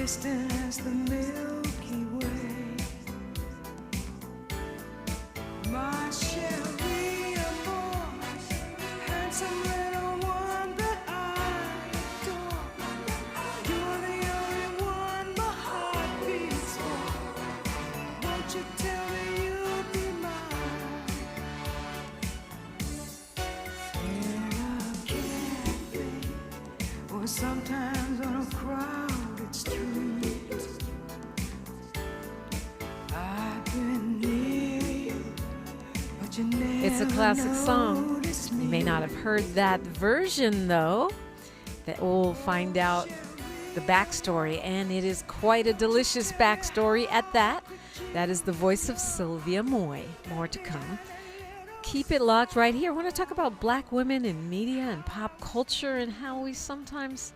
distant as the Milky Way. My Sylvia Moy, handsome little one that I adore. You're the only one my heart beats for. Won't you tell me you'll be mine? In a cafe, or sometimes on a crowded street, I've been near you, but you never. It's a classic song. noticed You me. may not have heard that version, though. That we'll find out the backstory, and it is quite a delicious backstory at that. That is the voice of Sylvia Moy. More to come. Keep it locked right here. I want to talk about black women in media and pop culture and how we sometimes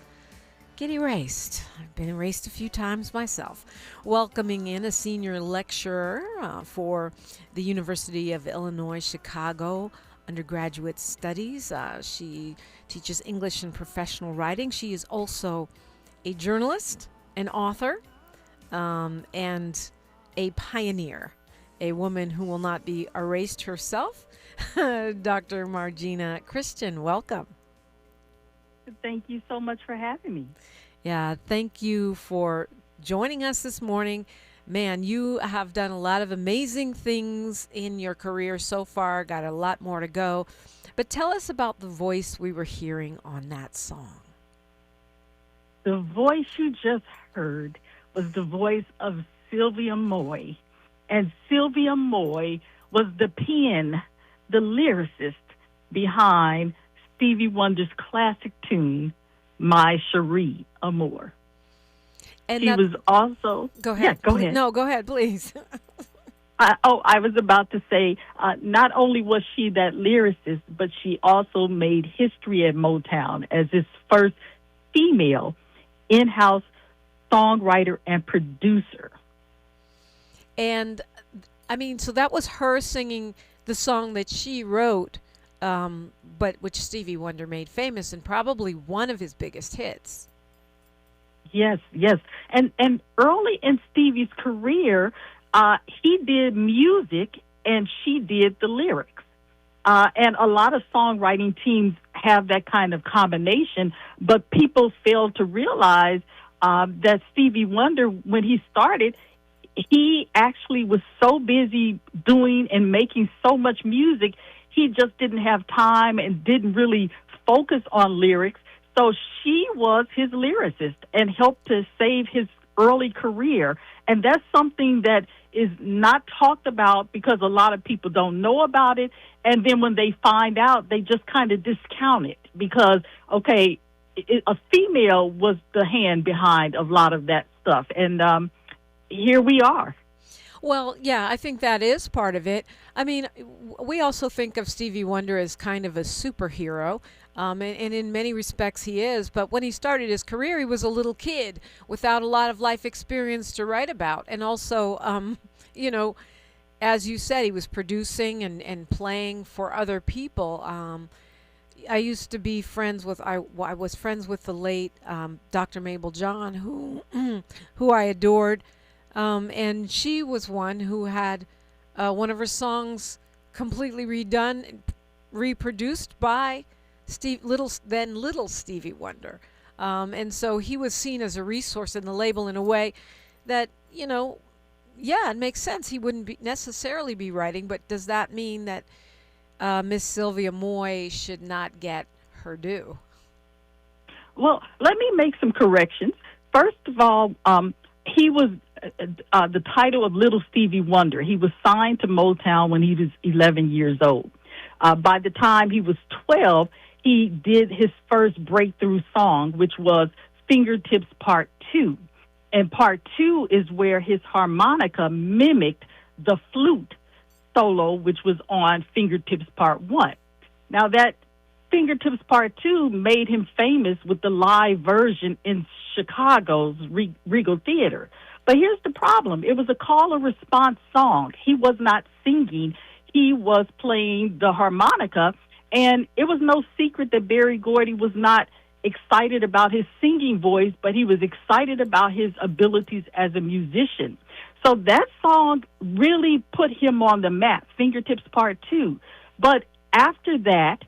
get erased. I've been erased a few times myself. Welcoming in a senior lecturer for the University of Illinois, Chicago undergraduate studies. She teaches English and professional writing. She is also a journalist, an author, and a pioneer, a woman who will not be erased herself. Dr. Margena Christian, welcome. Thank you so much for having me. Yeah, thank you for joining us this morning. Man, you have done a lot of amazing things in your career so far, got a lot more to go. But tell us about the voice we were hearing on that song. The voice you just heard was the voice of Sylvia Moy. And Sylvia Moy was the pen, the lyricist behind Stevie Wonder's classic tune, My Cherie Amour. And She was also... Go ahead. Yeah, go please. ahead. No, go ahead, please. I was about to say, not only was she that lyricist, but she also made history at Motown as its first female in-house songwriter and producer. And, I mean, so that was her singing the song that she wrote, but which Stevie Wonder made famous and probably one of his biggest hits. Yes, yes. And early in Stevie's career, he did music and she did the lyrics. And a lot of songwriting teams have that kind of combination, but people fail to realize that Stevie Wonder, when he started, he actually was so busy doing and making so much music, he just didn't have time and didn't really focus on lyrics. So she was his lyricist and helped to save his early career. And that's something that is not talked about because a lot of people don't know about it. And then when they find out, they just kind of discount it because, okay, a female was the hand behind a lot of that stuff. And here we are. Well, yeah, I think that is part of it. I mean, we also think of Stevie Wonder as kind of a superhero, and in many respects he is. But when he started his career, he was a little kid without a lot of life experience to write about. And also, you know, as you said, he was producing and playing for other people. I used to be friends with, I was friends with the late Dr. Mabel John, who I adored. And she was one who had one of her songs completely redone, reproduced by little Stevie Wonder. And so he was seen as a resource in the label in a way that, you know, yeah, it makes sense. He wouldn't necessarily be writing, but does that mean that Miss Sylvia Moy should not get her due? Well, let me make some corrections. First of all, he was the title of Little Stevie Wonder. He was signed to Motown when he was 11 years old. By the time he was 12, he did his first breakthrough song, which was Fingertips Part 2. And Part 2 is where his harmonica mimicked the flute solo, which was on Fingertips Part 1. Now, that Fingertips Part 2 made him famous with the live version in Chicago's Regal Theater. But here's the problem. It was a call and response song. He was not singing. He was playing the harmonica, and it was no secret that Berry Gordy was not excited about his singing voice, but he was excited about his abilities as a musician. So that song really put him on the map, Fingertips Part 2. But after that,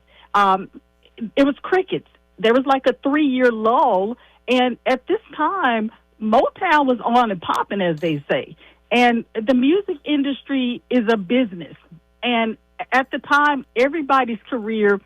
it was crickets. There was like a 3-year lull, and at this time, Motown was on and popping, as they say. And the music industry is a business. And at the time, everybody's career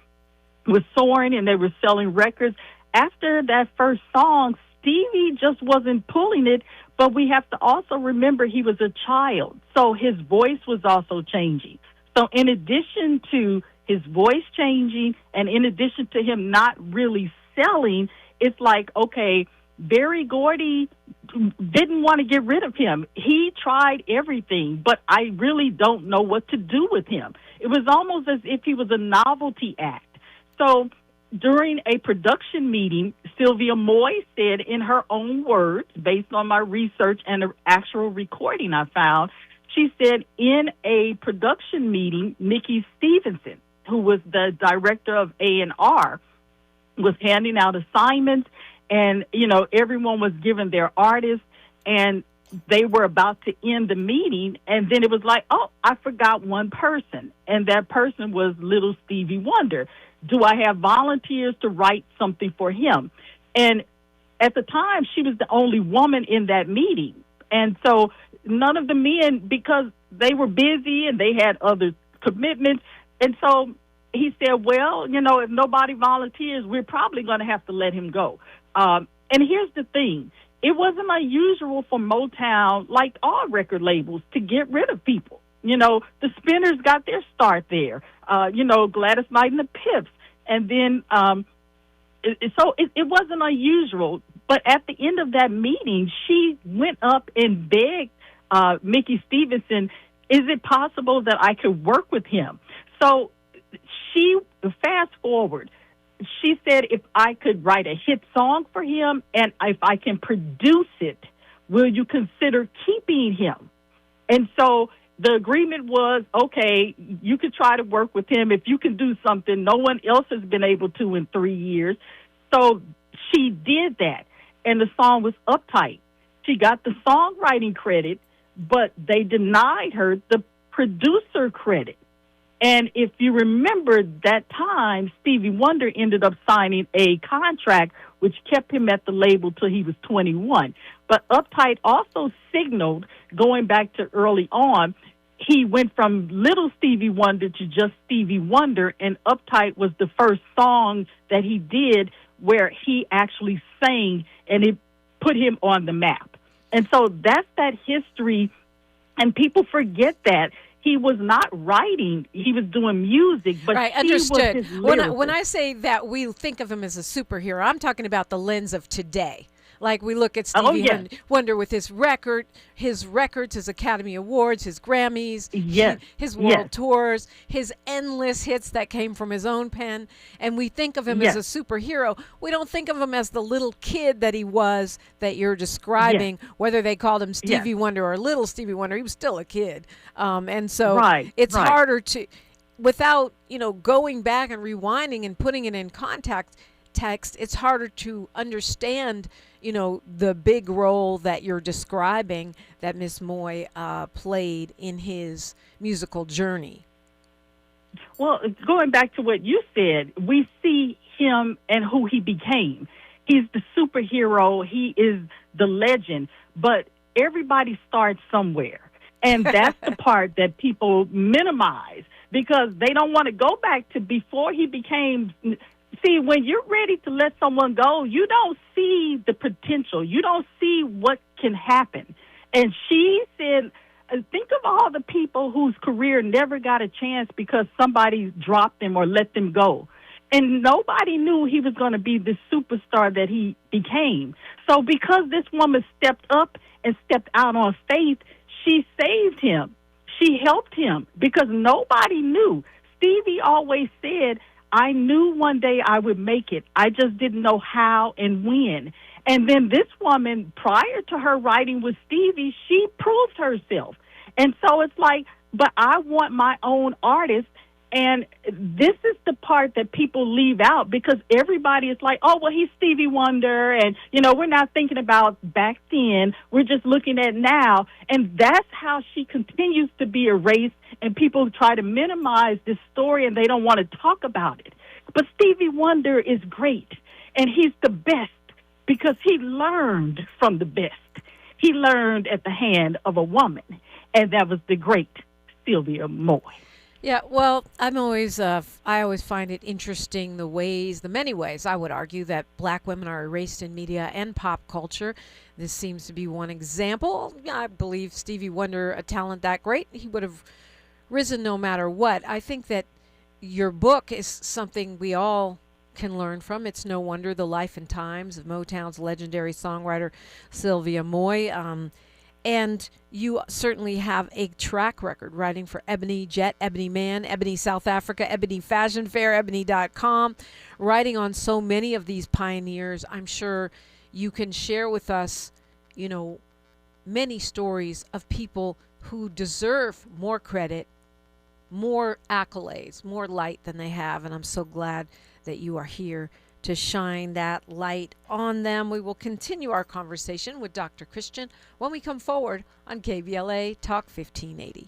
was soaring and they were selling records. After that first song, Stevie just wasn't pulling it, but we have to also remember he was a child. So his voice was also changing. So in addition to his voice changing and in addition to him not really selling, it's like, okay, Berry Gordy didn't want to get rid of him. He tried everything, but I really don't know what to do with him. It was almost as if he was a novelty act. So during a production meeting, Sylvia Moy said in her own words, based on my research and the actual recording I found, she said in a production meeting, Mickey Stevenson, who was the director of A&R, was handing out assignments, and, you know, everyone was given their artists, and they were about to end the meeting, and then it was like, oh, I forgot one person, and that person was little Stevie Wonder. Do I have volunteers to write something for him? And at the time, she was the only woman in that meeting. And so none of the men, because they were busy and they had other commitments. And so he said, well, you know, if nobody volunteers, we're probably going to have to let him go. And here's the thing. It wasn't unusual for Motown, like all record labels, to get rid of people. You know, the Spinners got their start there. You know, Gladys Knight and the Pips. And then, so it wasn't unusual. But at the end of that meeting, she went up and begged Mickey Stevenson, is it possible that I could work with him? So she, fast forward, she said if I could write a hit song for him and if I can produce it, will you consider keeping him? And so the agreement was, okay, you could try to work with him if you can do something no one else has been able to in 3 years. So she did that, and the song was Uptight. She got the songwriting credit, but they denied her the producer credit. And if you remember that time, Stevie Wonder ended up signing a contract which kept him at the label till he was 21. But Uptight also signaled, going back to early on, he went from little Stevie Wonder to just Stevie Wonder, and Uptight was the first song that he did where he actually sang, and it put him on the map. And so that's that history, and people forget that. He was not writing; he was doing music. But right, he understood. Was his when I say that we think of him as a superhero, I'm talking about the lens of today. Like we look at Stevie Wonder with his records, his Academy Awards, his Grammys, his world tours, his endless hits that came from his own pen, and we think of him as a superhero. We don't think of him as the little kid that he was that you're describing, whether they called him Stevie Wonder or Little Stevie Wonder. He was still a kid. And so it's harder to, without, going back and rewinding and putting it in context, it's harder to understand, the big role that you're describing that Miss Moy played in his musical journey. Well, going back to what you said, we see him and who he became. He's the superhero. He is the legend. But everybody starts somewhere. And that's the part that people minimize because they don't want to go back to before he became... See, when you're ready to let someone go, you don't see the potential. You don't see what can happen. And she said, think of all the people whose career never got a chance because somebody dropped them or let them go. And nobody knew he was going to be the superstar that he became. So because this woman stepped up and stepped out on faith, she saved him. She helped him because nobody knew. Stevie always said, I knew one day I would make it. I just didn't know how and when. And then this woman, prior to her writing with Stevie, she proved herself. And so it's like, but I want my own artist. And this is the part that people leave out because everybody is like, oh, well, he's Stevie Wonder. And, we're not thinking about back then. We're just looking at now. And that's how she continues to be erased. And people try to minimize this story and they don't want to talk about it. But Stevie Wonder is great. And he's the best because he learned from the best. He learned at the hand of a woman. And that was the great Sylvia Moy. Yeah, well, I always find it interesting the many ways, I would argue, that black women are erased in media and pop culture. This seems to be one example. I believe Stevie Wonder, a talent that great, he would have risen no matter what. I think that your book is something we all can learn from. It's no wonder the life and times of Motown's legendary songwriter Sylvia Moy. And you certainly have a track record writing for Ebony Jet, Ebony Man, Ebony South Africa, Ebony Fashion Fair, Ebony.com, writing on so many of these pioneers. I'm sure you can share with us, many stories of people who deserve more credit, more accolades, more light than they have. And I'm so glad that you are here to shine that light on them. We will continue our conversation with Dr. Christian when we come forward on KBLA Talk 1580.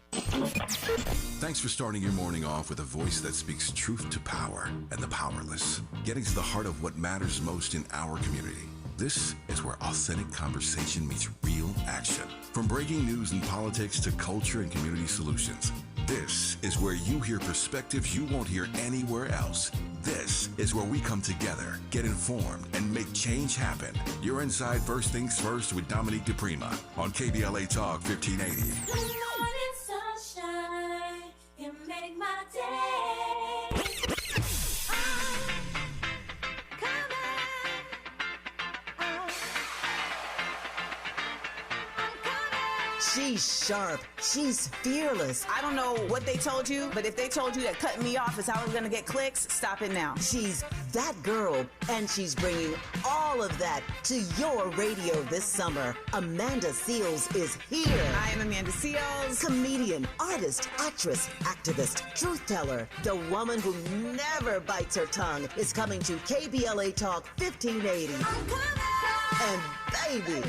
Thanks for starting your morning off with a voice that speaks truth to power and the powerless, getting to the heart of what matters most in our community. This is where authentic conversation meets real action. From breaking news and politics to culture and community solutions, this is where you hear perspectives you won't hear anywhere else. This is where we come together, get informed, and make change happen. You're inside First Things First with Dominique DePrima on KBLA Talk 1580. Good morning, sunshine. You make my day. She's sharp. She's fearless. I don't know what they told you, but if they told you that cutting me off is how I'm going to get clicks, stop it now. She's that girl, and she's bringing all of that to your radio this summer. Amanda Seales is here. I am Amanda Seales. Comedian, artist, actress, activist, truth teller. The woman who never bites her tongue is coming to KBLA Talk 1580. And baby,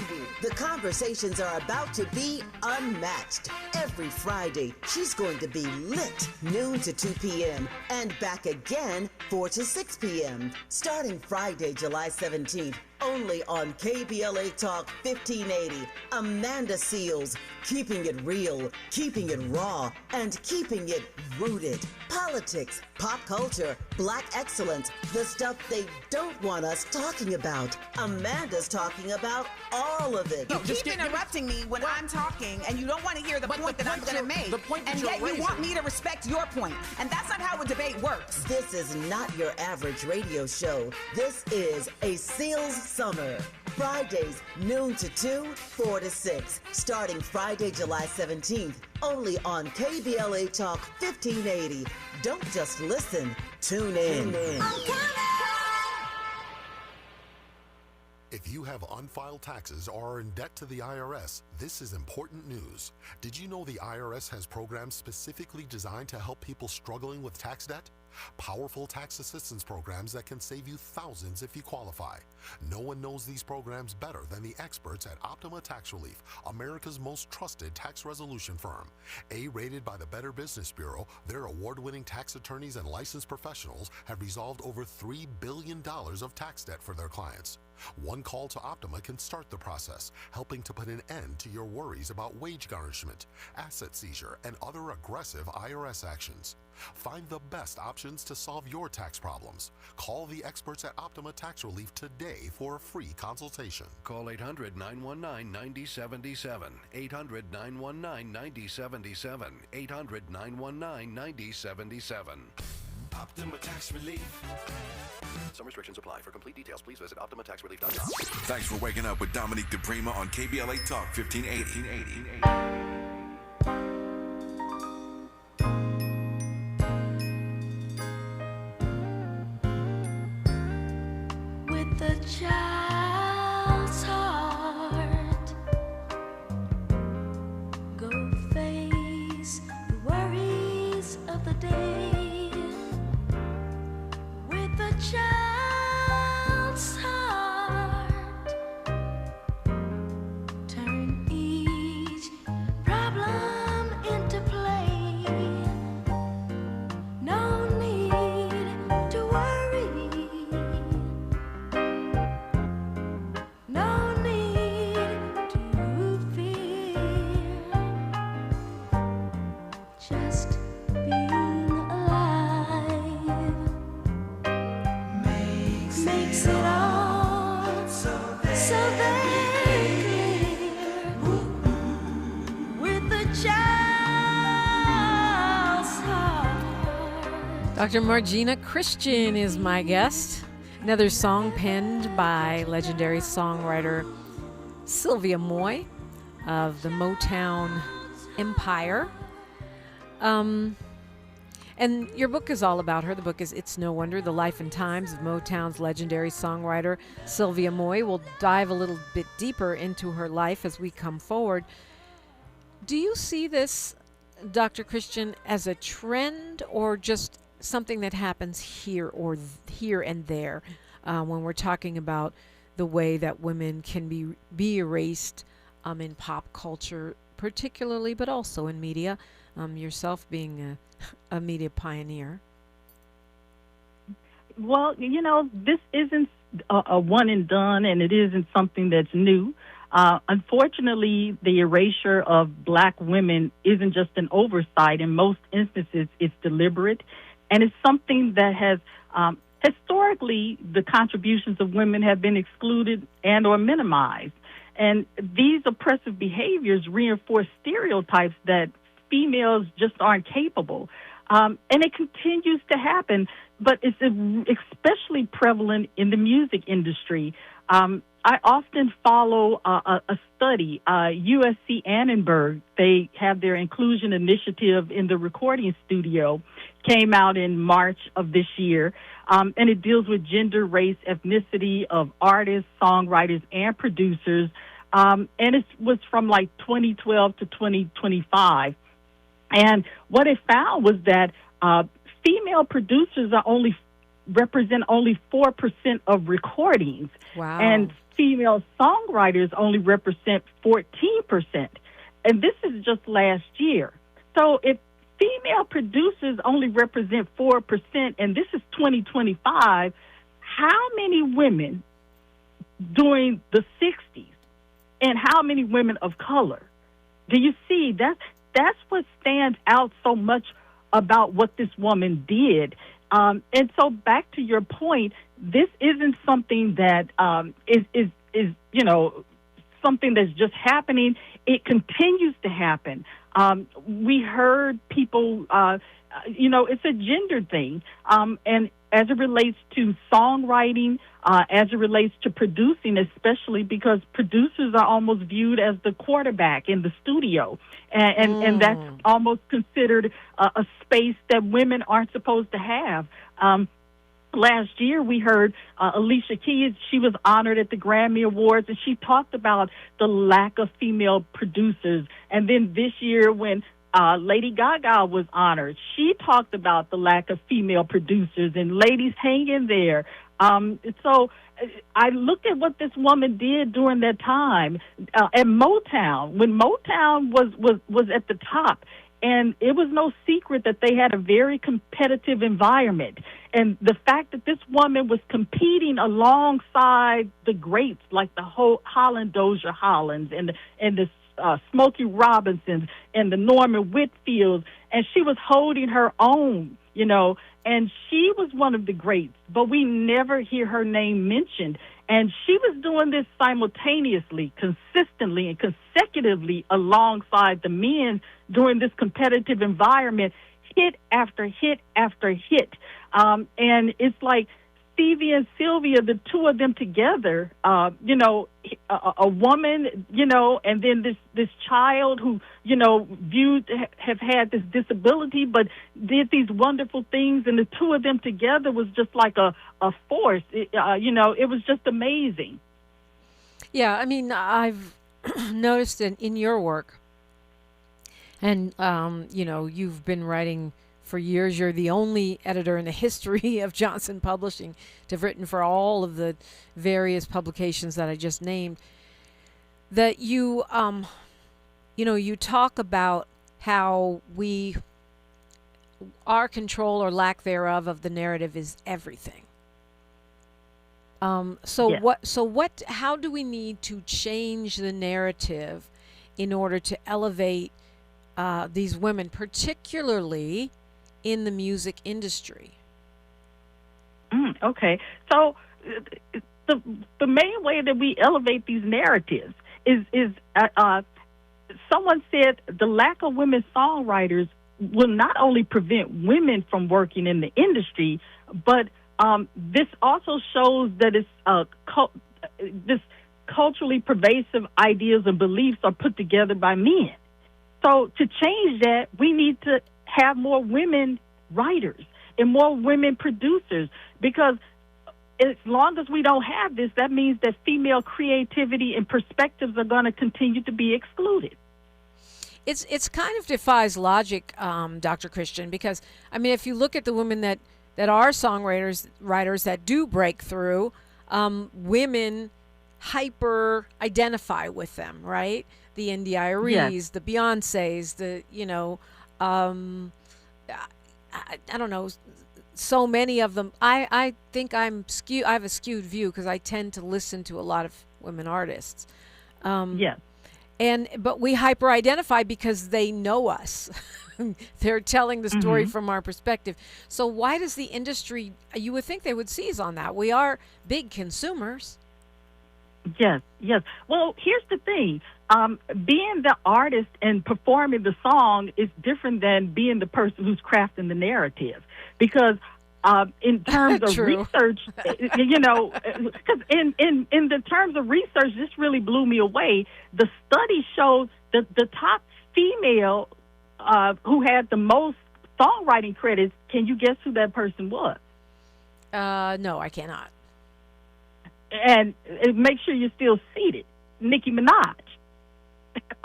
the conversations are about to be unmatched. Every Friday, she's going to be lit noon to 2 p.m. and back again 4 to 6 p.m. Starting Friday, July 17th, only on KBLA Talk 1580. Amanda Seales, keeping it real, keeping it raw, and keeping it rooted. Politics, pop culture, black excellence, the stuff they don't want us talking about. Amanda's talking about all of it. You keep interrupting me when I'm talking, and you don't want to hear the point that I'm going to make. And yet you want me to respect your point. And that's not how a debate works. This is not your average radio show. This is a Seales Summer. Fridays, noon to 2, 4 to 6. Starting Friday, July 17th. Only on KBLA Talk 1580. Don't just listen. Tune in. If you have unfiled taxes or are in debt to the IRS, this is important news. Did you know the IRS has programs specifically designed to help people struggling with tax debt? Powerful tax assistance programs that can save you thousands if you qualify. No one knows these programs better than the experts at Optima Tax Relief, America's most trusted tax resolution firm. A-rated by the Better Business Bureau, their award-winning tax attorneys and licensed professionals have resolved over $3 billion of tax debt for their clients. One call to Optima can start the process, helping to put an end to your worries about wage garnishment, asset seizure, and other aggressive IRS actions. Find the best options to solve your tax problems. Call the experts at Optima Tax Relief today for a free consultation. Call 800-919-9077. 800-919-9077. 800-919-9077. Optima Tax Relief. Some restrictions apply. For complete details, please visit OptimaTaxRelief.com. Thanks for waking up with Dominique DePrima on KBLA Talk 1580. With the child's heart, go face the worries of the day. Just being alive makes it all so very clear with the child's heart. Dr. Margena Christian is my guest. Another song penned by legendary songwriter Sylvia Moy of the Motown Empire. And your book is all about her. The book is It's No Wonder, The Life and Times of Motown's legendary songwriter Sylvia Moy. We'll dive a little bit deeper into her life as we come forward. Do you see this, Dr. Christian, as a trend or just something that happens here or here and there when we're talking about the way that women can be erased in pop culture particularly, but also in media, yourself being a media pioneer? Well, you know, this isn't a one and done, and it isn't something that's new. Unfortunately, the erasure of black women isn't just an oversight. In most instances, it's deliberate, and it's something that has historically the contributions of women have been excluded and or minimized. And these oppressive behaviors reinforce stereotypes that females just aren't capable. And it continues to happen, but it's especially prevalent in the music industry. I often follow a study, USC Annenberg. They have their inclusion initiative in the recording studio, came out in March of this year, and it deals with gender, race, ethnicity of artists, songwriters, and producers, and it was from like 2012 to 2025. And what it found was that female producers represent only 4% of recordings. Wow. And female songwriters only represent 14%. And this is just last year. So if female producers only represent 4%, and this is 2025, how many women during the 60s and how many women of color? Do you see? That's what stands out so much about what this woman did. And so back to your point, this isn't something that is you know, something that's just happening. It continues to happen. We heard people, you know, it's a gender thing. And as it relates to songwriting, as it relates to producing, especially because producers are almost viewed as the quarterback in the studio. And that's almost considered a space that women aren't supposed to have. Last year, we heard Alicia Keys. She was honored at the Grammy Awards, and she talked about the lack of female producers. And then this year, when Lady Gaga was honored, she talked about the lack of female producers. And ladies, hang in there. So I look at what this woman did during that time at Motown, when Motown was at the top. And it was no secret that they had a very competitive environment. And the fact that this woman was competing alongside the greats like the whole Doja Hollands and the Smokey Robinsons and the Norman Whitfields, and she was holding her own, you know, and she was one of the greats, but we never hear her name mentioned. And she was doing this simultaneously, consistently, and consecutively alongside the men during this competitive environment, hit after hit after hit. And it's like Stevie and Sylvia, the two of them together, you know, a woman, you know, and then this child who, you know, have had this disability, but did these wonderful things, and the two of them together was just like a force. You know, it was just amazing. Yeah, I mean, I've noticed in your work, and, you know, you've been writing for years. You're the only editor in the history of Johnson Publishing to have written for all of the various publications that I just named, that you, you know, you talk about how our control or lack thereof of the narrative is everything. Yes. How do we need to change the narrative in order to elevate these women, particularly in the music industry? Okay. So the main way that we elevate these narratives is someone said the lack of women songwriters will not only prevent women from working in the industry, but this also shows that this culturally pervasive ideas and beliefs are put together by men. So to change that, we need to have more women writers and more women producers, because as long as we don't have this, that means that female creativity and perspectives are going to continue to be excluded. It's kind of defies logic, Dr. Christian, because, I mean, if you look at the women that are writers that do break through, women hyper-identify with them, right? The Indiaries, the Beyoncés, I don't know, so many of them. I think I have a skewed view because I tend to listen to a lot of women artists. But we hyper-identify because they know us. They're telling the story from our perspective. So why does the industry, you would think they would seize on that. We are big consumers. Yes. Well, here's the thing. Being the artist and performing the song is different than being the person who's crafting the narrative. Because in terms of research, because in the terms of research, this really blew me away. The study shows that the top female who had the most songwriting credits, can you guess who that person was? No, I cannot. And make sure you're still seated. Nicki Minaj.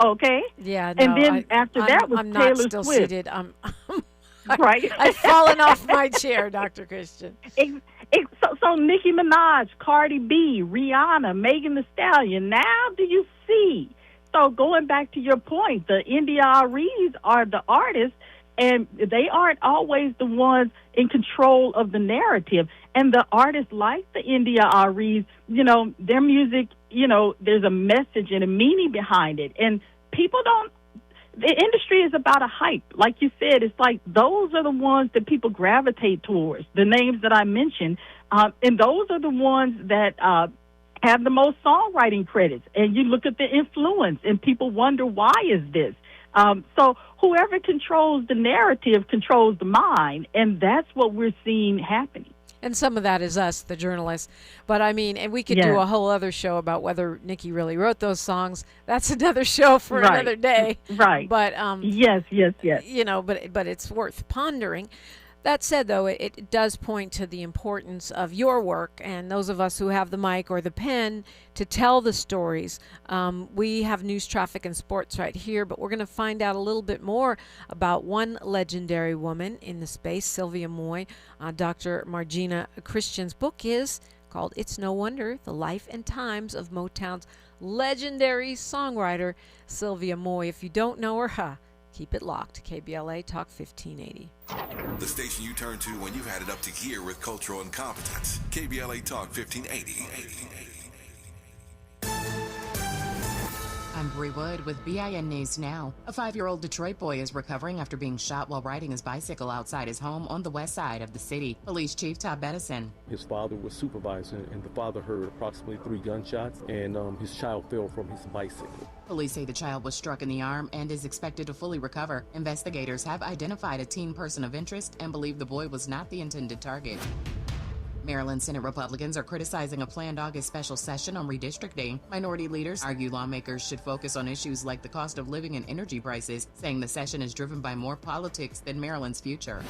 Okay? Yeah, no, and then after that was I'm Taylor not still Swift. seated. Right. I've fallen off my chair, Dr. Christian. So Nicki Minaj, Cardi B, Rihanna, Megan Thee Stallion. Now do you see? So going back to your point, the NDREs are the artists, and they aren't always the ones in control of the narrative. And the artists like the NDREs, their music, there's a message and a meaning behind it. And people don't. The industry is about a hype. Like you said, it's like those are the ones that people gravitate towards, the names that I mentioned. And those are the ones that have the most songwriting credits. And you look at the influence, and people wonder, why is this? So whoever controls the narrative controls the mind, and that's what we're seeing happening. And some of that is us, the journalists. But I mean, and we could do a whole other show about whether Nicki really wrote those songs. That's another show for another day. Right. But yes. But it's worth pondering. That said, though, it does point to the importance of your work and those of us who have the mic or the pen to tell the stories. We have news, traffic, and sports right here, but we're going to find out a little bit more about one legendary woman in the space, Sylvia Moy. Dr. Margena Christian's book is called It's No Wonder, The Life and Times of Motown's legendary songwriter, Sylvia Moy. If you don't know her, keep it locked. KBLA Talk 1580. The station you turn to when you've had it up to gear with cultural incompetence. KBLA Talk 1580. I'm Bree Wood with BIN News Now. A 5-year-old Detroit boy is recovering after being shot while riding his bicycle outside his home on the west side of the city. Police Chief Todd Bettison. His father was supervising, and the father heard approximately 3 gunshots, and his child fell from his bicycle. Police say the child was struck in the arm and is expected to fully recover. Investigators have identified a teen person of interest and believe the boy was not the intended target. Maryland Senate Republicans are criticizing a planned August special session on redistricting. Minority leaders argue lawmakers should focus on issues like the cost of living and energy prices, saying the session is driven by more politics than Maryland's future.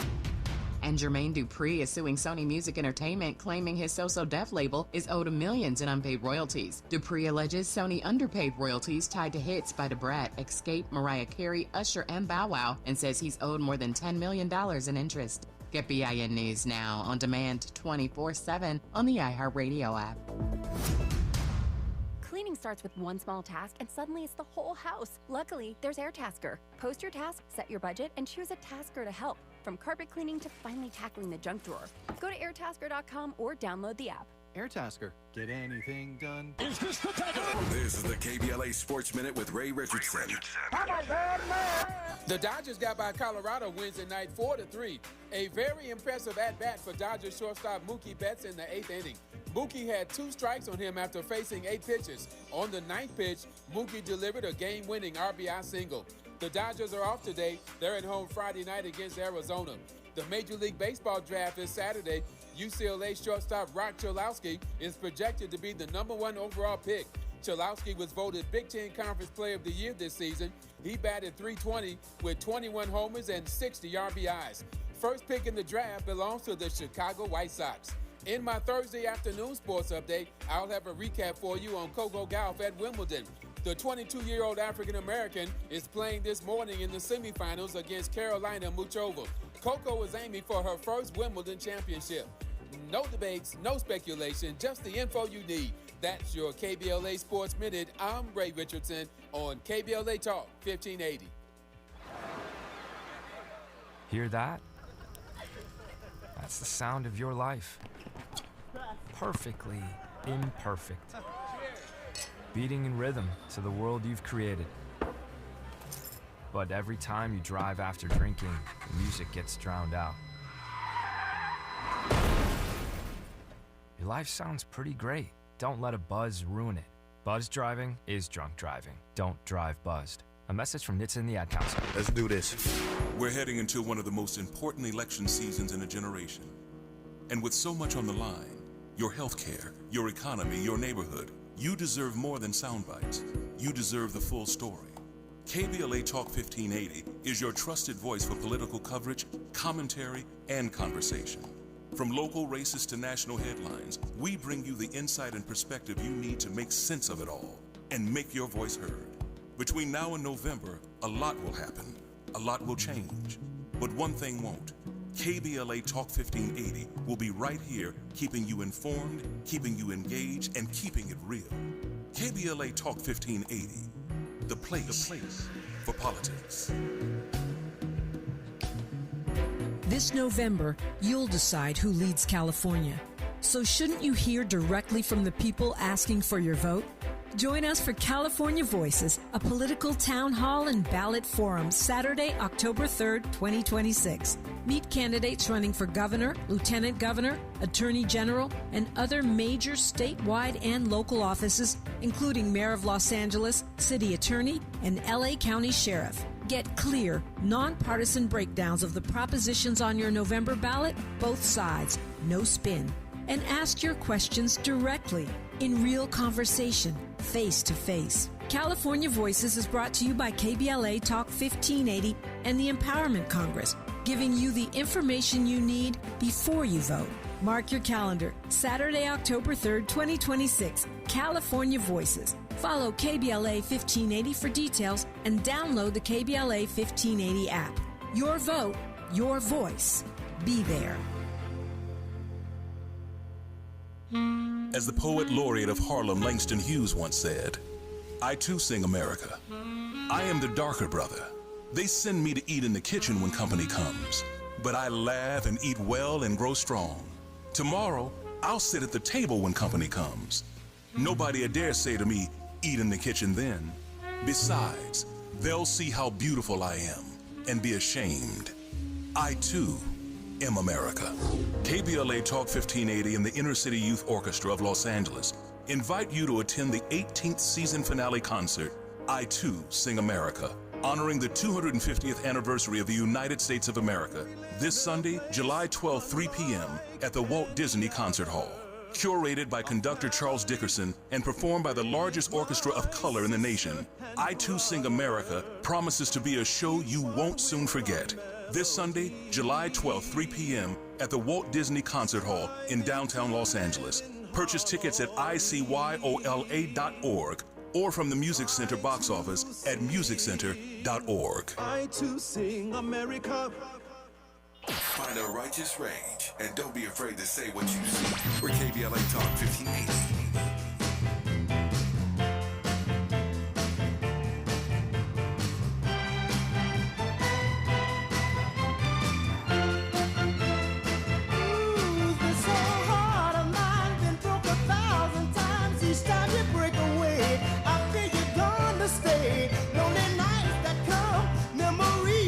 And Jermaine Dupri is suing Sony Music Entertainment, claiming his So So Def label is owed millions in unpaid royalties. Dupri alleges Sony underpaid royalties tied to hits by Da Brat, Escape, Mariah Carey, Usher, and Bow Wow, and says he's owed more than $10 million in interest. Get BIN News Now on demand 24/7 on the iHeartRadio app. Cleaning starts with one small task, and suddenly it's the whole house. Luckily, there's AirTasker. Post your task, set your budget, and choose a tasker to help. From carpet cleaning to finally tackling the junk drawer. Go to airtasker.com or download the app. AirTasker. Get anything done? Is this the tackle? This is the KBLA Sports Minute with Ray Richardson. I'm a bad man. The Dodgers got by Colorado Wednesday night 4-3. A very impressive at-bat for Dodgers shortstop Mookie Betts in the 8th inning. Mookie had 2 strikes on him after facing 8 pitches. On the 9th pitch, Mookie delivered a game-winning RBI single. The Dodgers are off today. They're at home Friday night against Arizona. The Major League Baseball draft is Saturday. UCLA shortstop Rock Cholowski is projected to be the #1 overall pick. Cholowski was voted Big Ten Conference Player of the Year this season. He batted .320 with 21 homers and 60 RBIs. First pick in the draft belongs to the Chicago White Sox. In my Thursday afternoon sports update, I'll have a recap for you on Coco Gauff at Wimbledon. The 22-year-old African-American is playing this morning in the semifinals against Carolina Muchova. Coco is aiming for her first Wimbledon championship. No debates, no speculation, just the info you need. That's your KBLA Sports Minute. I'm Ray Richardson on KBLA Talk 1580. Hear that? That's the sound of your life. Perfectly imperfect. Beating in rhythm to the world you've created. But every time you drive after drinking, the music gets drowned out. Your life sounds pretty great. Don't let a buzz ruin it. Buzz driving is drunk driving. Don't drive buzzed. A message from NHTSA and the Ad Council. Let's do this. We're heading into one of the most important election seasons in a generation. And with so much on the line, your health care, your economy, your neighborhood, you deserve more than sound bites. You deserve the full story. KBLA Talk 1580 is your trusted voice for political coverage, commentary, and conversation. From local races to national headlines, we bring you the insight and perspective you need to make sense of it all and make your voice heard. Between now and November, a lot will happen. A lot will change. But one thing won't. KBLA Talk 1580 will be right here, keeping you informed, keeping you engaged, and keeping it real. KBLA Talk 1580, the place for politics. This November, you'll decide who leads California. So shouldn't you hear directly from the people asking for your vote? Join us for California Voices, a political town hall and ballot forum, Saturday, October 3rd, 2026. Meet candidates running for governor, lieutenant governor, attorney general, and other major statewide and local offices, including Mayor of Los Angeles, city attorney, and LA County Sheriff. Get clear, nonpartisan breakdowns of the propositions on your November ballot, both sides, no spin. And ask your questions directly, in real conversation, face to face. California Voices is brought to you by KBLA Talk 1580 and the Empowerment Congress, giving you the information you need before you vote. Mark your calendar, Saturday, October 3rd, 2026, California Voices. Follow KBLA 1580 for details and download the KBLA 1580 app. Your vote, your voice. Be there. As the poet laureate of Harlem, Langston Hughes, once said, I too sing America. I am the darker brother. They send me to eat in the kitchen when company comes, but I laugh and eat well and grow strong. Tomorrow, I'll sit at the table when company comes. Nobody dare say to me, eat in the kitchen then. Besides, they'll see how beautiful I am and be ashamed. I too am America. KBLA Talk 1580 and the Inner City Youth Orchestra of Los Angeles invite you to attend the 18th season finale concert, I Too Sing America, honoring the 250th anniversary of the United States of America, this Sunday, July 12, 3 p.m. at the Walt Disney Concert Hall. Curated by conductor Charles Dickerson and performed by the largest orchestra of color in the nation, I Too Sing America promises to be a show you won't soon forget. This Sunday, July 12, 3 p.m. at the Walt Disney Concert Hall in downtown Los Angeles. Purchase tickets at icyola.org or from the Music Center box office at musiccenter.org. I too sing America. Find a righteous rage and don't be afraid to say what you see. We're KBLA Talk 1580. Stay. Lonely nights that come, memories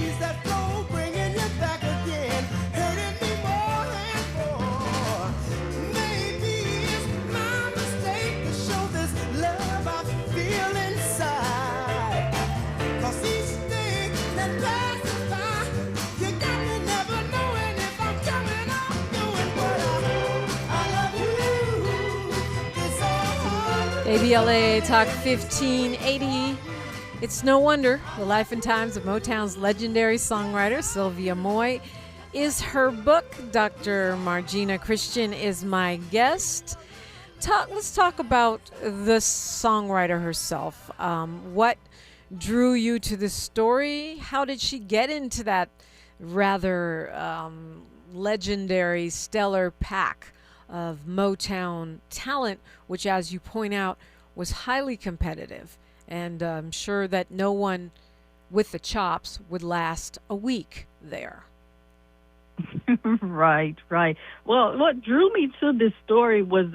ABLA Talk 1580. It's no wonder the life and times of Motown's legendary songwriter Sylvia Moy is her book. Dr. Margena Christian is my guest. Let's talk about the songwriter herself. What drew you to this story? How did she get into that rather legendary, stellar pack of Motown talent, which, as you point out, was highly competitive? And I'm sure that no one with the chops would last a week there. Right. Well, what drew me to this story was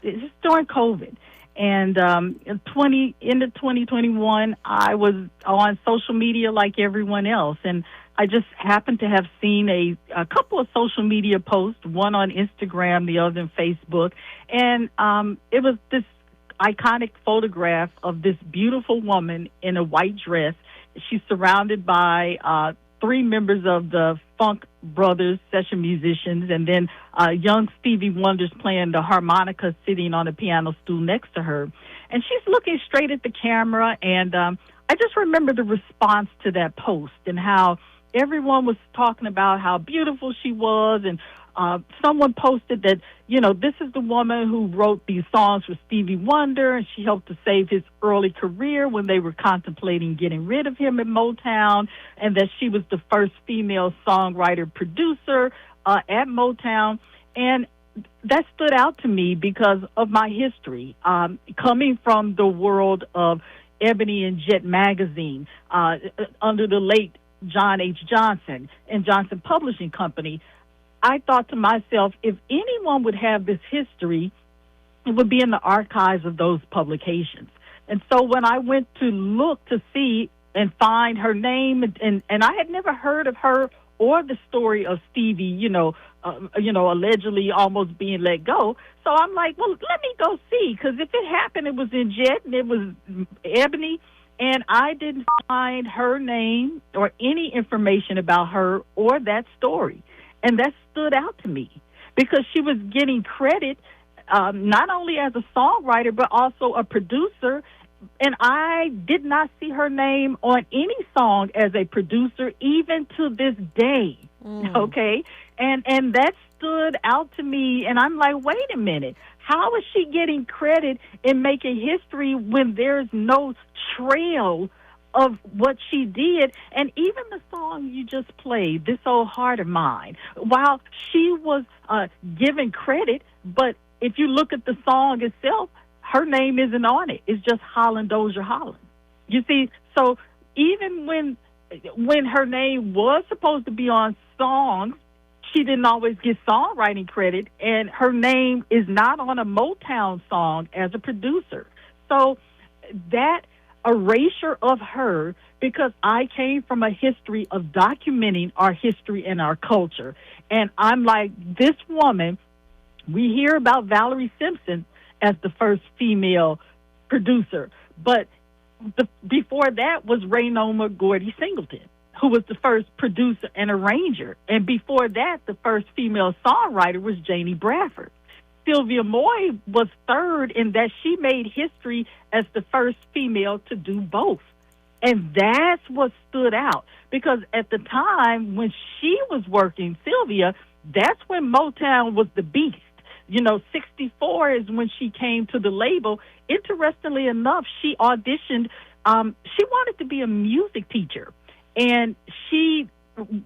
it's during COVID. And in 2021, I was on social media like everyone else. And I just happened to have seen a couple of social media posts, one on Instagram, the other on Facebook. And it was this iconic photograph of this beautiful woman in a white dress. She's surrounded by three members of the Funk Brothers session musicians, and then young Stevie Wonder's playing the harmonica sitting on a piano stool next to her. And she's looking straight at the camera, and I just remember the response to that post and how everyone was talking about how beautiful she was, and someone posted that, this is the woman who wrote these songs for Stevie Wonder, and she helped to save his early career when they were contemplating getting rid of him at Motown, and that she was the first female songwriter producer at Motown. And that stood out to me because of my history, coming from the world of Ebony and Jet magazine under the late John H. Johnson and Johnson Publishing Company. I thought to myself, if anyone would have this history, it would be in the archives of those publications. And so when I went to look to see and find her name, and I had never heard of her or the story of Stevie, allegedly almost being let go. So I'm like, well, let me go see, because if it happened, it was in Jet and it was Ebony, and I didn't find her name or any information about her or that story. And that stood out to me because she was getting credit not only as a songwriter but also a producer. And I did not see her name on any song as a producer, even to this day. Okay? And that stood out to me. And I'm like, wait a minute. How is she getting credit and making history when there's no trail of what she did? And even the song you just played, This Old Heart of Mine, while she was given credit, but if you look at the song itself, her name isn't on it. It's just Holland Dozier Holland. You see, so even when her name was supposed to be on songs, she didn't always get songwriting credit, and her name is not on a Motown song as a producer. So that erasure of her, because I came from a history of documenting our history and our culture. And I'm like, this woman, we hear about Valerie Simpson as the first female producer, but before that was Raynoma Gordy Singleton, who was the first producer and arranger. And before that, the first female songwriter was Janie Bradford. Sylvia Moy was third in that she made history as the first female to do both. And that's what stood out, because at the time when she was working, Sylvia, that's when Motown was the beast. 64 is when she came to the label. Interestingly enough, she auditioned. She wanted to be a music teacher, and she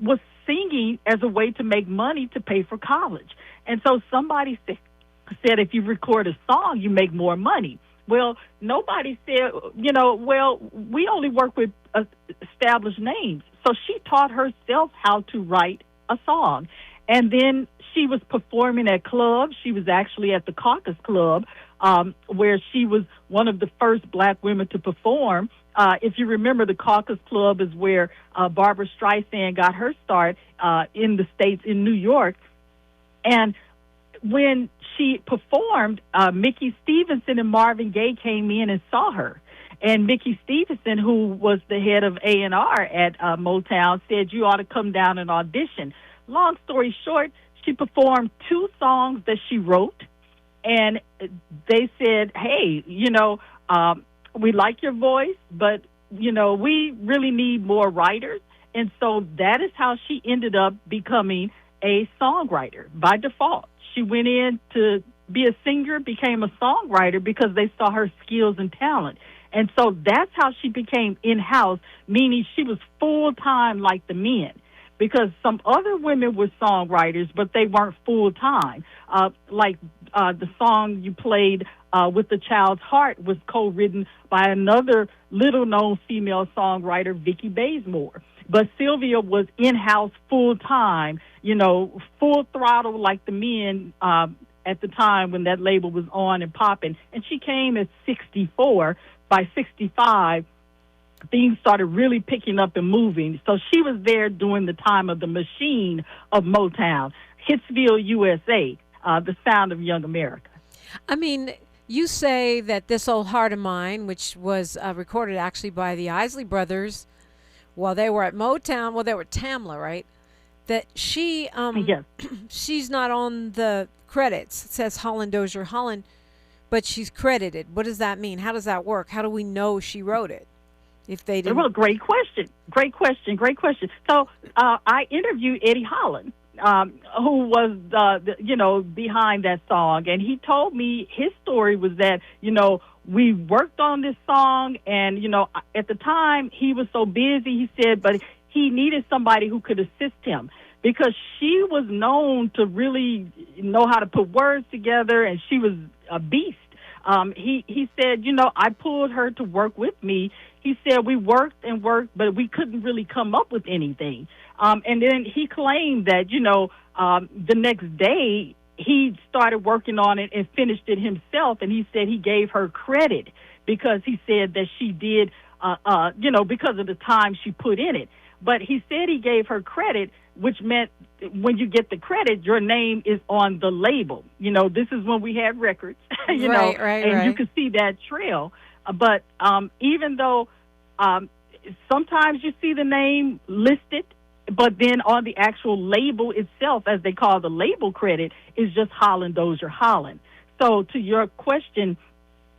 was singing as a way to make money to pay for college. And so somebody said, if you record a song, you make more money. Well, nobody said, we only work with established names. So she taught herself how to write a song. And then she was performing at clubs. She was actually at the Caucus Club, where she was one of the first black women to perform. If you remember, the Caucus Club is where Barbra Streisand got her start in the States, in New York. And when she performed, Mickey Stevenson and Marvin Gaye came in and saw her. And Mickey Stevenson, who was the head of A&R at Motown, said, you ought to come down and audition. Long story short, she performed 2 songs that she wrote, and they said, hey, we like your voice, but, we really need more writers. And so that is how she ended up becoming a songwriter by default. She went in to be a singer, became a songwriter because they saw her skills and talent. And so that's how she became in-house, meaning she was full-time like the men. Because some other women were songwriters, but they weren't full-time. Like the song you played, With the Child's Heart, was co-written by another little-known female songwriter, Vicki Bazemore. But Sylvia was in-house full-time, full throttle like the men at the time when that label was on and popping. And she came at 64. By 65, things started really picking up and moving. So she was there during the time of the machine of Motown, Hitsville, USA, the sound of young America. I mean, you say that This Old Heart of Mine, which was recorded actually by the Isley Brothers while they were at Motown, well, they were Tamla, right? That she, yes. She's not on the credits. It says Holland Dozier Holland, but she's credited. What does that mean? How does that work? How do we know she wrote it? If they didn't. Well, great question. So I interviewed Eddie Holland, who was behind that song, and he told me his story was that we worked on this song, and at the time he was so busy, he said, but he needed somebody who could assist him because she was known to really know how to put words together, and she was a beast. He said, I pulled her to work with me. He said we worked and worked, but we couldn't really come up with anything. And then he claimed that, the next day he started working on it and finished it himself. And he said he gave her credit because he said that she did, because of the time she put in it. But he said he gave her credit, which meant when you get the credit, your name is on the label. This is when we had records, and you could see that trail. But even though sometimes you see the name listed, but then on the actual label itself, as they call the label credit, is just Holland Dozier Holland. So to your question,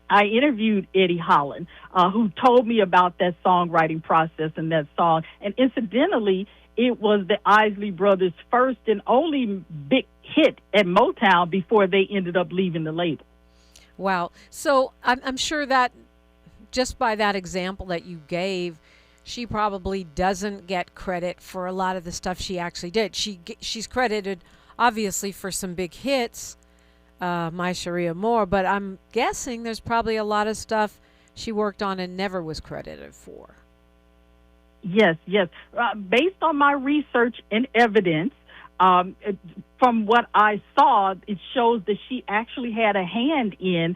I interviewed Eddie Holland, who told me about that songwriting process and that song. And incidentally, it was the Isley Brothers' first and only big hit at Motown before they ended up leaving the label. Wow. So I'm sure that just by that example that you gave, she probably doesn't get credit for a lot of the stuff she actually did. She's credited, obviously, for some big hits, My Sharia Moore, but I'm guessing there's probably a lot of stuff she worked on and never was credited for. Yes. Based on my research and evidence, from what I saw, it shows that she actually had a hand in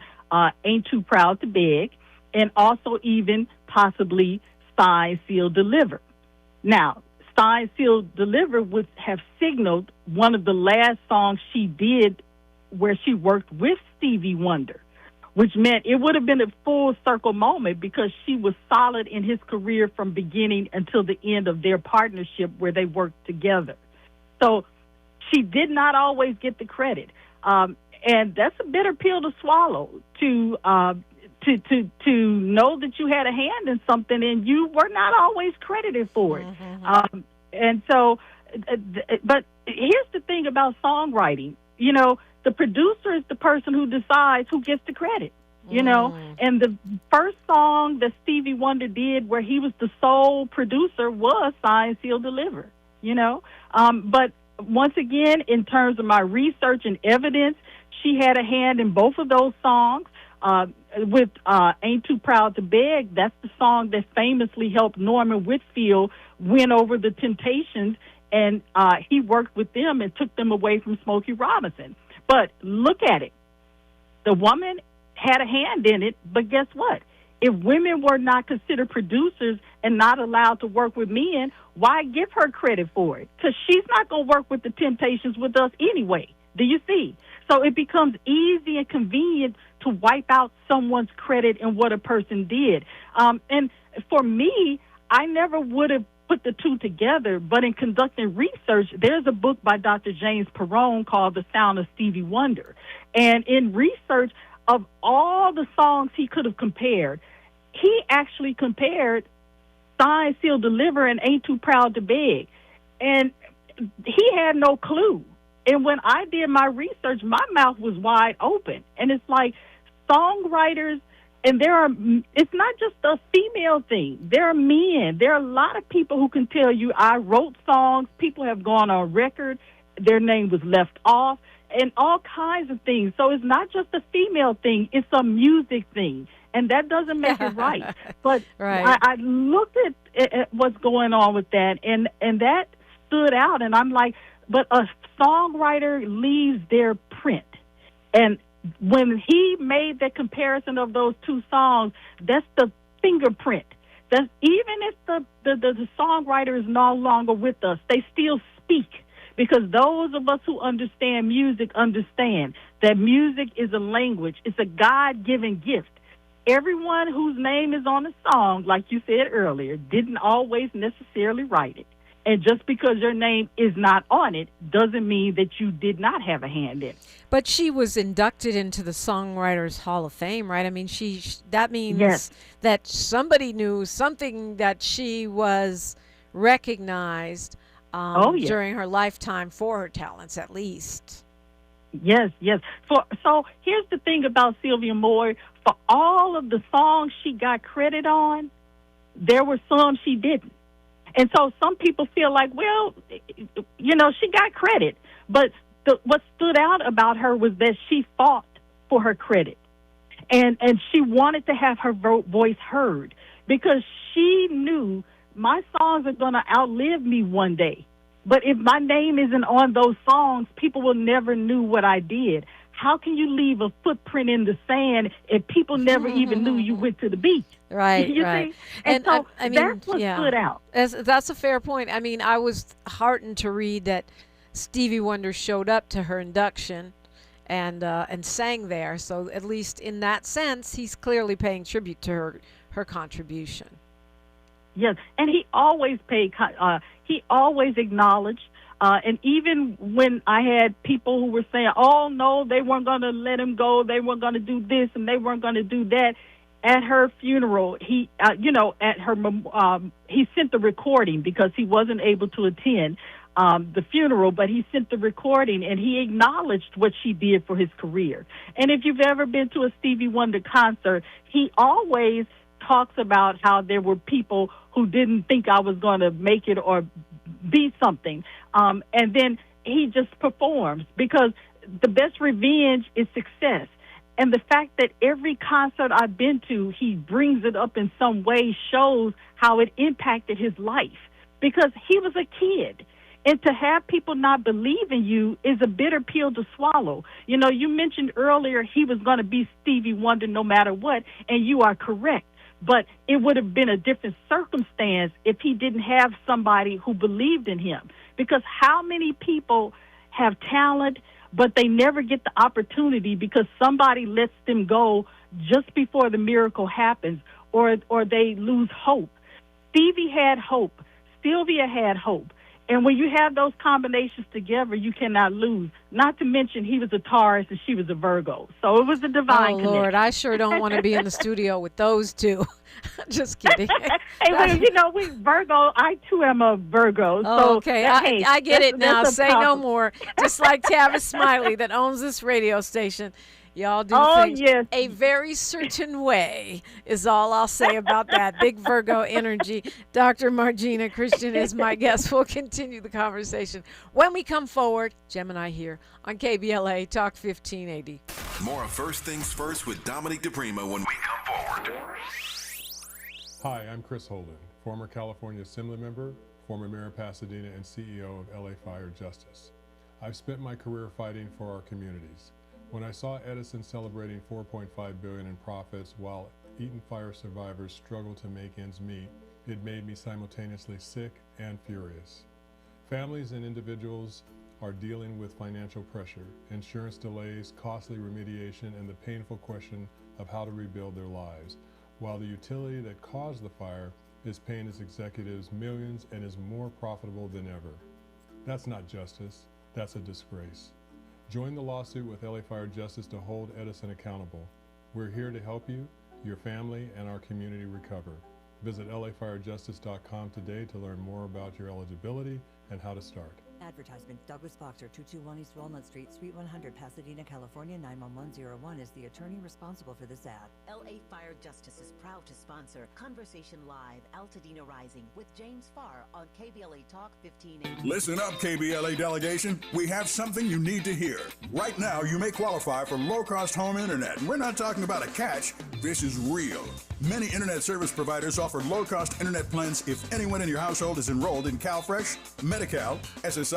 Ain't Too Proud to Beg, and also even possibly Sign, Seal, Deliver. Now, Sign, Seal, Deliver would have signaled one of the last songs she did where she worked with Stevie Wonder, which meant it would have been a full circle moment because she was solid in his career from beginning until the end of their partnership where they worked together. So she did not always get the credit. And that's a bitter pill to swallow, to know that you had a hand in something and you were not always credited for it. Mm-hmm. And so, but here's the thing about songwriting. The producer is the person who decides who gets the credit, and the first song that Stevie Wonder did where he was the sole producer was Sign, Seal, Deliver, but once again, in terms of my research and evidence, she had a hand in both of those songs. With Ain't Too Proud to Beg, that's the song that famously helped Norman Whitfield win over the Temptations, and he worked with them and took them away from Smokey Robinson. But look at it. The woman had a hand in it, but guess what? If women were not considered producers and not allowed to work with men, why give her credit for it? Because she's not going to work with the Temptations with us anyway. Do you see? So it becomes easy and convenient to wipe out someone's credit and what a person did. And for me, I never would have put the two together, but in conducting research, there's a book by Dr. James Perrone called The Sound of Stevie Wonder. And in research of all the songs he could have compared, he actually compared Sign, Seal, Deliver and Ain't Too Proud to Beg. And he had no clue. And when I did my research, my mouth was wide open. And it's like songwriters, and it's not just a female thing. There are men. There are a lot of people who can tell you, I wrote songs. People have gone on record. Their name was left off and all kinds of things. So it's not just a female thing. It's a music thing. And that doesn't make it right. But right. I looked at what's going on with that, and that stood out. And I'm like, but a songwriter leaves their print. And when he made that comparison of those two songs, that's the fingerprint. That's even if the songwriter is no longer with us, they still speak, because those of us who understand music understand that music is a language. It's a God-given gift. Everyone whose name is on a song, like you said earlier, didn't always necessarily write it. And just because your name is not on it doesn't mean that you did not have a hand in it. But she was inducted into the Songwriters Hall of Fame, right? I mean, that means Yes. that somebody knew something, that she was recognized during her lifetime for her talents, at least. Yes. So here's the thing about Sylvia Moy. For all of the songs she got credit on, there were some she didn't. And so some people feel like, well, she got credit. But what stood out about her was that she fought for her credit. And she wanted to have her voice heard, because she knew my songs are going to outlive me one day. But if my name isn't on those songs, people will never knew what I did. How can you leave a footprint in the sand if people never even knew you went to the beach? Right, you right. See? And so I mean, that's what stood out. That's a fair point. I mean, I was heartened to read that Stevie Wonder showed up to her induction and sang there. So at least in that sense, he's clearly paying tribute to her contribution. Yes, and he always he always acknowledged. And even when I had people who were saying, oh, no, they weren't going to let him go, they weren't going to do this, and they weren't going to do that, at her funeral, he sent the recording, because he wasn't able to attend the funeral, but he sent the recording, and he acknowledged what she did for his career. And if you've ever been to a Stevie Wonder concert, he always talks about how there were people who didn't think I was going to make it or be something. And then he just performs, because the best revenge is success. And the fact that every concert I've been to, he brings it up in some way, shows how it impacted his life, because he was a kid. And to have people not believe in you is a bitter pill to swallow. You mentioned earlier he was going to be Stevie Wonder no matter what, and you are correct. But it would have been a different circumstance if he didn't have somebody who believed in him. Because how many people have talent, but they never get the opportunity because somebody lets them go just before the miracle happens, or they lose hope. Stevie had hope. Sylvia had hope. And when you have those combinations together, you cannot lose. Not to mention he was a Taurus and she was a Virgo. So it was a divine connection. Lord, I sure don't want to be in the studio with those two. Just kidding. Hey, well, we Virgo. I, too, am a Virgo. So okay, I get it now. Say no more. Just like Tavis Smiley that owns this radio station. Y'all do things a very certain way is all I'll say about that. Big Virgo energy. Dr. Margena Christian is my guest. We'll continue the conversation when we come forward. Gemini here on KBLA Talk 1580. More of First Things First with Dominique DePrima when we come forward. Hi, I'm Chris Holden, former California Assembly member, former mayor of Pasadena, and CEO of LA Fire Justice. I've spent my career fighting for our communities. When I saw Edison celebrating $4.5 billion in profits while Eaton fire survivors struggled to make ends meet, it made me simultaneously sick and furious. Families and individuals are dealing with financial pressure, insurance delays, costly remediation, and the painful question of how to rebuild their lives, while the utility that caused the fire is paying its executives millions and is more profitable than ever. That's not justice, that's a disgrace. Join the lawsuit with LA Fire Justice to hold Edison accountable. We're here to help you, your family, and our community recover. Visit lafirejustice.com today to learn more about your eligibility and how to start. Advertisement. Douglas Boxer, 221 East Walnut Street, Suite 100, Pasadena, California, 91101 is the attorney responsible for this ad. LA Fire Justice is proud to sponsor Conversation Live, Altadena Rising with James Farr on KBLA Talk 1580. Listen up, KBLA delegation. We have something you need to hear. Right now, you may qualify for low-cost home internet. We're not talking about a catch. This is real. Many internet service providers offer low-cost internet plans if anyone in your household is enrolled in CalFresh, Medi-Cal, SSI,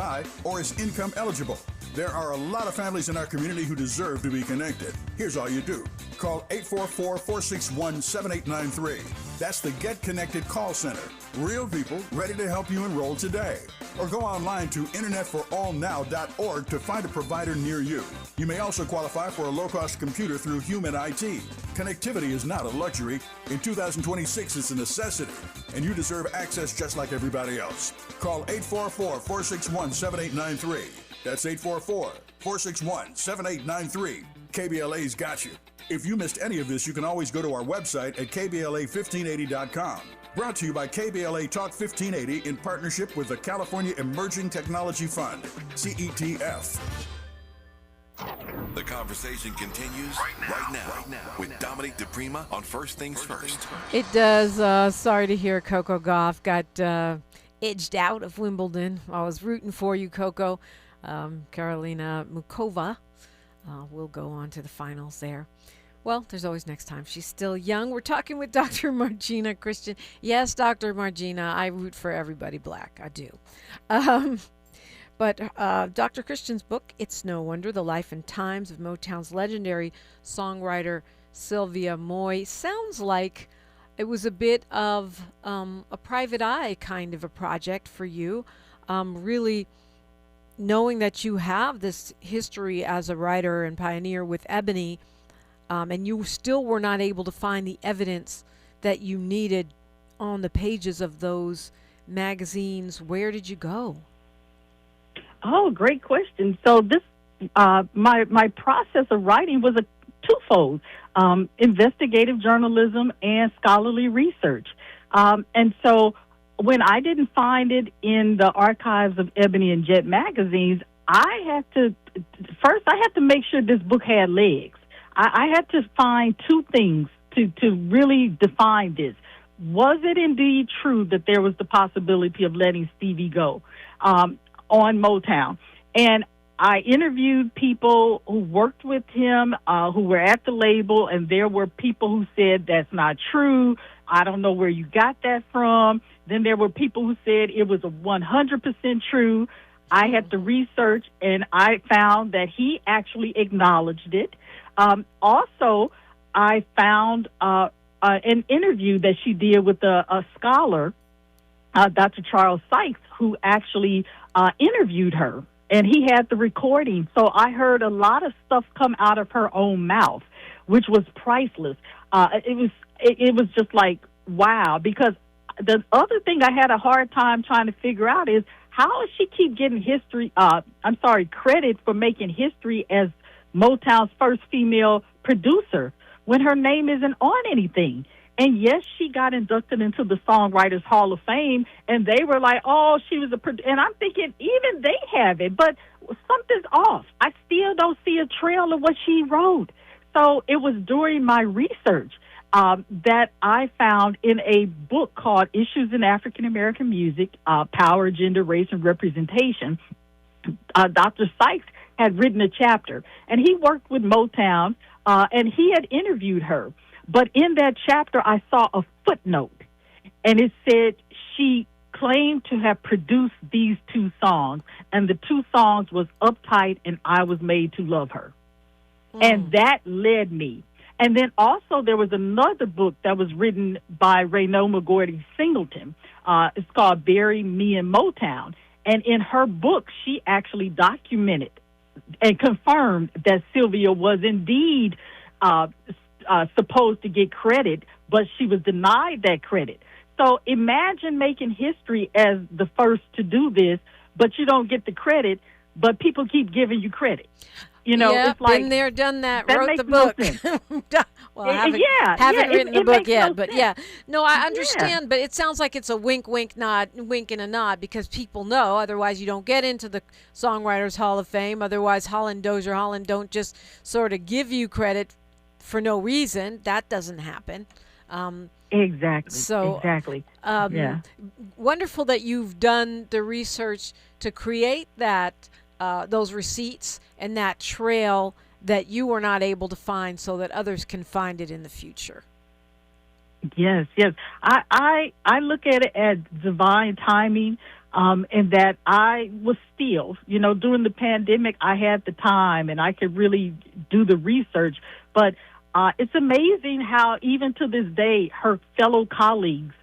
or is income eligible. There are a lot of families in our community who deserve to be connected. Here's all you do. Call 844-461-7893. That's the Get Connected call center. Real people ready to help you enroll today. Or go online to internetforallnow.org to find a provider near you. You may also qualify for a low-cost computer through Human IT. Connectivity is not a luxury. In 2026, it's a necessity. And you deserve access just like everybody else. Call 844-461-7893. That's 844-461-7893. KBLA's got you. If you missed any of this, you can always go to our website at kbla1580.com. Brought to you by KBLA Talk 1580 in partnership with the California Emerging Technology Fund, CETF. The conversation continues right now with Dominique DePrima on First Things First. It does. Sorry to hear Coco Gauff got edged out of Wimbledon. I was rooting for you, Coco. Karolina Mukova will go on to the finals there. Well, there's always next time. She's still young. We're talking with Dr. Margena Christian. Yes, Dr. Margena, I root for everybody black. I do. But Dr. Christian's book, It's No Wonder, The Life and Times of Motown's legendary songwriter Sylvia Moy, sounds like it was a bit of a private eye kind of a project for you, really knowing that you have this history as a writer and pioneer with Ebony, and you still were not able to find the evidence that you needed on the pages of those magazines. Where did you go? Oh, great question. So this, my process of writing was a twofold, investigative journalism and scholarly research. And so when I didn't find it in the archives of Ebony and Jet magazines, I had to make sure this book had legs. I had to find two things to really define this. Was it indeed true that there was the possibility of letting Stevie go on Motown? And I interviewed people who worked with him, who were at the label, and there were people who said that's not true. I don't know where you got that from. Then there were people who said it was 100% true. I had to research, and I found that he actually acknowledged it. Also, I found an interview that she did with a scholar, Dr. Charles Sykes, who actually interviewed her, and he had the recording. So I heard a lot of stuff come out of her own mouth, which was priceless. It was just like, wow, because the other thing I had a hard time trying to figure out is how does she keep getting credit for making history as Motown's first female producer when her name isn't on anything? And yes, she got inducted into the Songwriters Hall of Fame, and they were like, oh, she was and I'm thinking, even they have it, but something's off. I still don't see a trail of what she wrote. So it was during my research that I found in a book called Issues in African American Music, Power, Gender, Race, and Representation. Dr. Sykes had written a chapter, and he worked with Motown, and he had interviewed her. But in that chapter, I saw a footnote, and it said she claimed to have produced these two songs, and the two songs was Uptight and I Was Made to Love Her. And that led me. And then also there was another book that was written by Rayno McGordy Singleton. It's called Bury Me in Motown. And in her book, she actually documented and confirmed that Sylvia was indeed supposed to get credit, but she was denied that credit. So imagine making history as the first to do this, but you don't get the credit, but people keep giving you credit. You know, Yep, it's like, been there, done that, that wrote makes the book. no sense. Well, I haven't, Yeah, written the it book makes yet, no but sense. yeah. No, I understand, but it sounds like it's a wink, wink, nod, wink and a nod, because people know. Otherwise, you don't get into the Songwriters Hall of Fame. Otherwise, Holland Dozier Holland don't just sort of give you credit for no reason. That doesn't happen. Exactly. So, exactly. Wonderful that you've done the research to create that those receipts and that trail that you were not able to find, so that others can find it in the future. Yes, yes. I look at it as divine timing, and that I was still, during the pandemic, I had the time and I could really do the research. But it's amazing how even to this day, her fellow colleagues,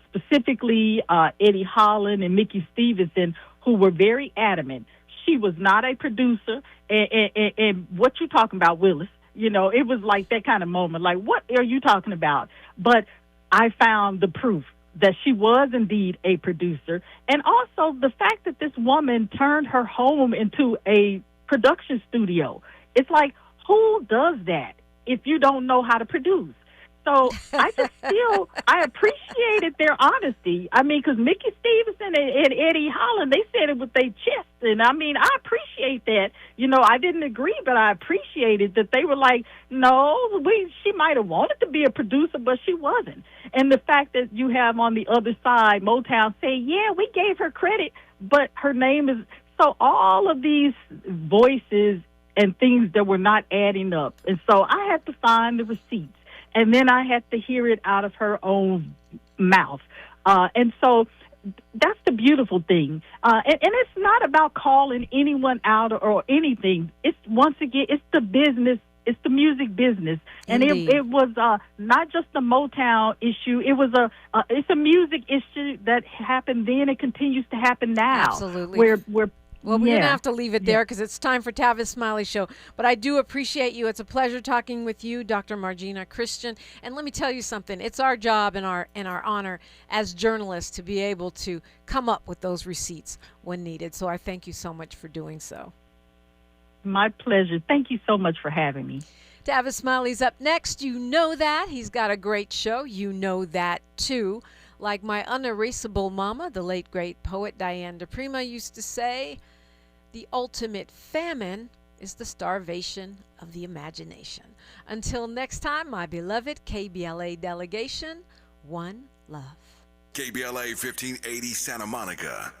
specifically Eddie Holland and Mickey Stevenson, who were very adamant, she was not a producer. And what you talking about, Willis? It was like that kind of moment. Like, what are you talking about? But I found the proof that she was indeed a producer. And also the fact that this woman turned her home into a production studio. It's like, who does that if you don't know how to produce? So I just feel I appreciated their honesty. I mean, because Mickey Stevenson and Eddie Holland, they said it with their chest. And I mean, I appreciate that. I didn't agree, but I appreciated that they were like, no, she might have wanted to be a producer, but she wasn't. And the fact that you have on the other side, Motown saying, yeah, we gave her credit, but her name is. So all of these voices and things that were not adding up. And so I had to find the receipts. And then I had to hear it out of her own mouth. And so that's the beautiful thing. And it's not about calling anyone out or anything. It's, once again, it's the business. It's the music business. And it was not just the Motown issue. It was it's a music issue that happened then. It continues to happen now. Absolutely. Where Well, we're going to have to leave it there because it's time for Tavis Smiley's show. But I do appreciate you. It's a pleasure talking with you, Dr. Margena Christian. And let me tell you something. It's our job and our honor as journalists to be able to come up with those receipts when needed. So I thank you so much for doing so. My pleasure. Thank you so much for having me. Tavis Smiley's up next. You know that. He's got a great show. You know that, too. Like my unerasable mama, the late, great poet Diane DePrima used to say, the ultimate famine is the starvation of the imagination. Until next time, my beloved KBLA delegation, one love. KBLA 1580 Santa Monica.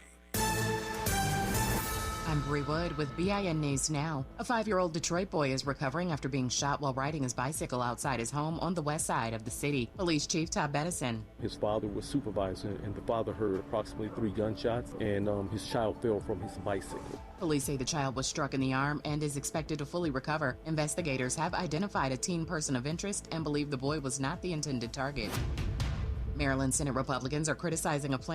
I'm Bree Wood with BIN News Now. A 5-year-old Detroit boy is recovering after being shot while riding his bicycle outside his home on the west side of the city. Police Chief Todd Bettison. His father was supervising, and the father heard approximately 3 gunshots, and his child fell from his bicycle. Police say the child was struck in the arm and is expected to fully recover. Investigators have identified a teen person of interest and believe the boy was not the intended target. Maryland Senate Republicans are criticizing a plan